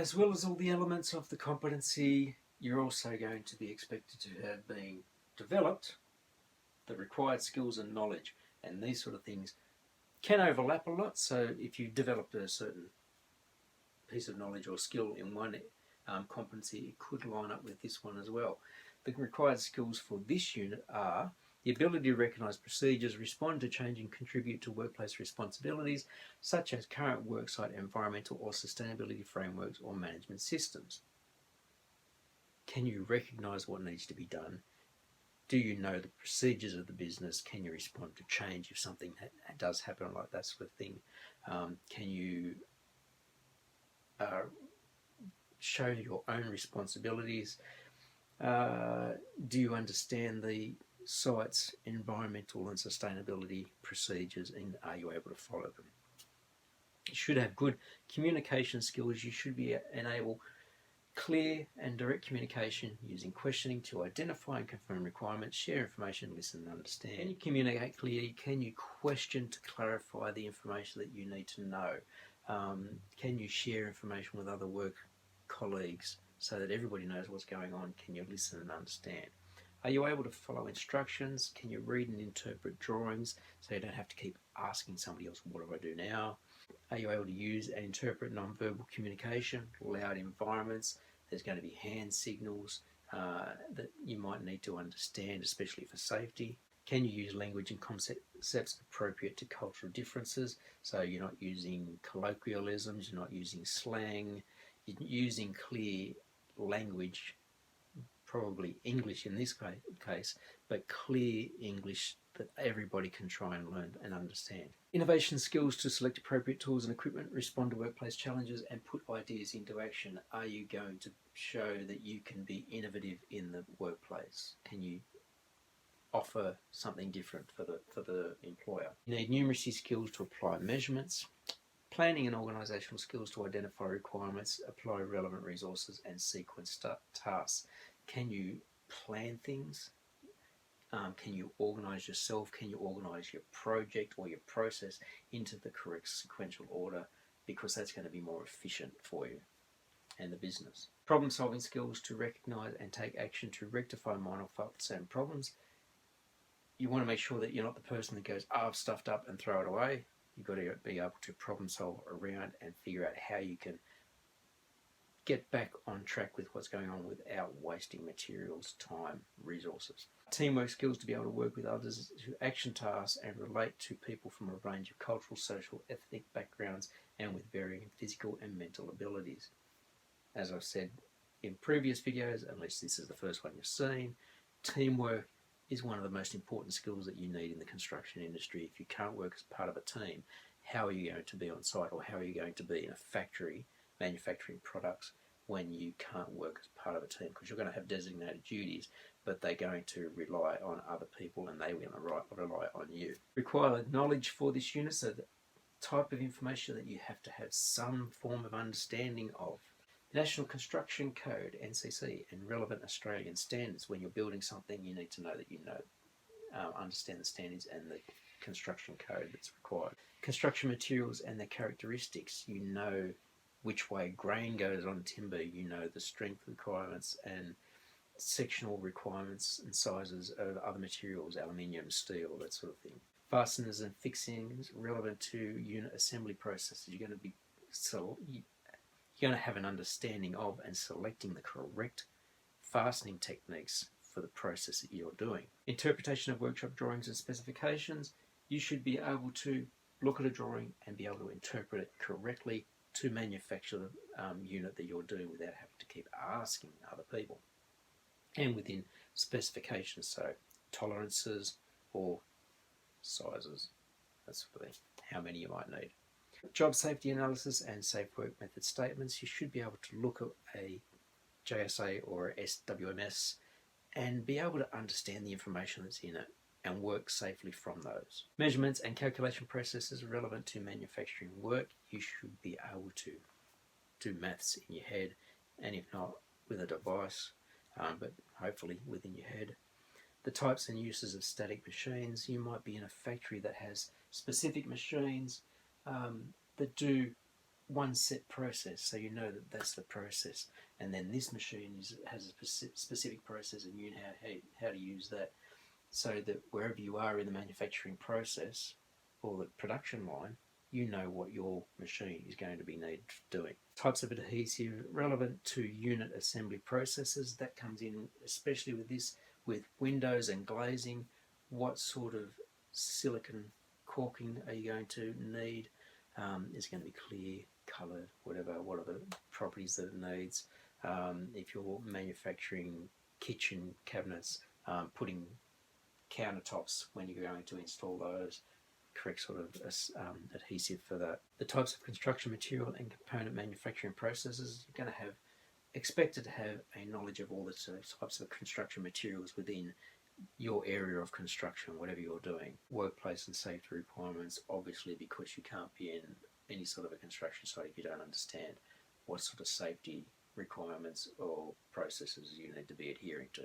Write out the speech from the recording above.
As well as all the elements of the competency, you're also going to be expected to have been developed the required skills and knowledge, and these sort of things can overlap a lot. So if you've developed a certain piece of knowledge or skill in one competency, it could line up with this one as well. The required skills for this unit are the ability to recognise procedures, respond to change and contribute to workplace responsibilities, such as current worksite environmental or sustainability frameworks or management systems. Can you recognise what needs to be done? Do you know the procedures of the business? Can you respond to change if something does happen like that sort of thing? Can you show your own responsibilities? Do you understand the site's environmental and sustainability procedures, and are you able to follow them? You should have good communication skills. You should be enable clear and direct communication using questioning to identify and confirm requirements, share information, listen and understand. Can you communicate clearly? Can you question to clarify the information that you need to know? Can you share information with other work colleagues so that everybody knows what's going on? Can you listen and understand? Are you able to follow instructions? Can you read and interpret drawings so you don't have to keep asking somebody else, what do I do now? Are you able to use and interpret non-verbal communication, loud environments? There's going to be hand signals that you might need to understand, especially for safety. Can you use language and concepts appropriate to cultural differences? So you're not using colloquialisms, you're not using slang, you're using clear language, probably English in this case, but clear English that everybody can try and learn and understand. Innovation skills to select appropriate tools and equipment, respond to workplace challenges and put ideas into action. Are you going to show that you can be innovative in the workplace? Can you offer something different for the employer? You need numeracy skills to apply measurements, planning and organisational skills to identify requirements, apply relevant resources and sequence tasks. Can you plan things? Can you organise yourself? Can you organise your project or your process into the correct sequential order? Because that's going to be more efficient for you and the business. Problem solving skills to recognise and take action to rectify minor faults and problems. You want to make sure that you're not the person that goes, I've stuffed up and throw it away. You've got to be able to problem solve around and figure out how you can get back on track with what's going on without wasting materials, time, resources. Teamwork skills to be able to work with others to action tasks and relate to people from a range of cultural, social, ethnic backgrounds and with varying physical and mental abilities. As I've said in previous videos, unless this is the first one you've seen, teamwork is one of the most important skills that you need in the construction industry. If you can't work as part of a team, how are you going to be on site, or how are you going to be in a factory manufacturing products when you can't work as part of a team? Because you're going to have designated duties, but they're going to rely on other people and they will rely on you. Required knowledge for this unit, so the type of information that you have to have some form of understanding of. National Construction Code, NCC, and relevant Australian standards. When you're building something, you need to know that you understand the standards and the construction code that's required. Construction materials and their characteristics. You know which way grain goes on timber, you know the strength requirements and sectional requirements and sizes of other materials, aluminium, steel, that sort of thing. Fasteners and fixings relevant to unit assembly processes. You're going to have an understanding of and selecting the correct fastening techniques for the process that you're doing. Interpretation of workshop drawings and specifications. You should be able to look at a drawing and be able to interpret it correctly to manufacture the unit that you're doing without having to keep asking other people. And within specifications, so tolerances or sizes, that sort of thing, how many you might need. Job safety analysis and safe work method statements. You should be able to look at a JSA or a SWMS and be able to understand the information that's in it and work safely from those. Measurements and calculation processes relevant to manufacturing work. You should be able to do maths in your head, and if not, with a device, but hopefully within your head. The types and uses of static machines. You might be in a factory that has specific machines that do one set process, so you know that that's the process, and then this machine has a specific process, and you know how to use that, so that wherever you are in the manufacturing process or the production line, you know what your machine is going to be needed doing. Types of adhesive relevant to unit assembly processes, that comes in especially with this, with windows and glazing. What sort of silicon caulking are you going to need? Is it going to be clear, coloured, whatever? What are the properties that it needs? If you're manufacturing kitchen cabinets, putting countertops, when you're going to install those, correct sort of adhesive for that. The types of construction material and component manufacturing processes, you're going to have expected to have a knowledge of all the types of construction materials within your area of construction, whatever you're doing. Workplace and safety requirements, obviously, because you can't be in any sort of a construction site if you don't understand what sort of safety requirements or processes you need to be adhering to.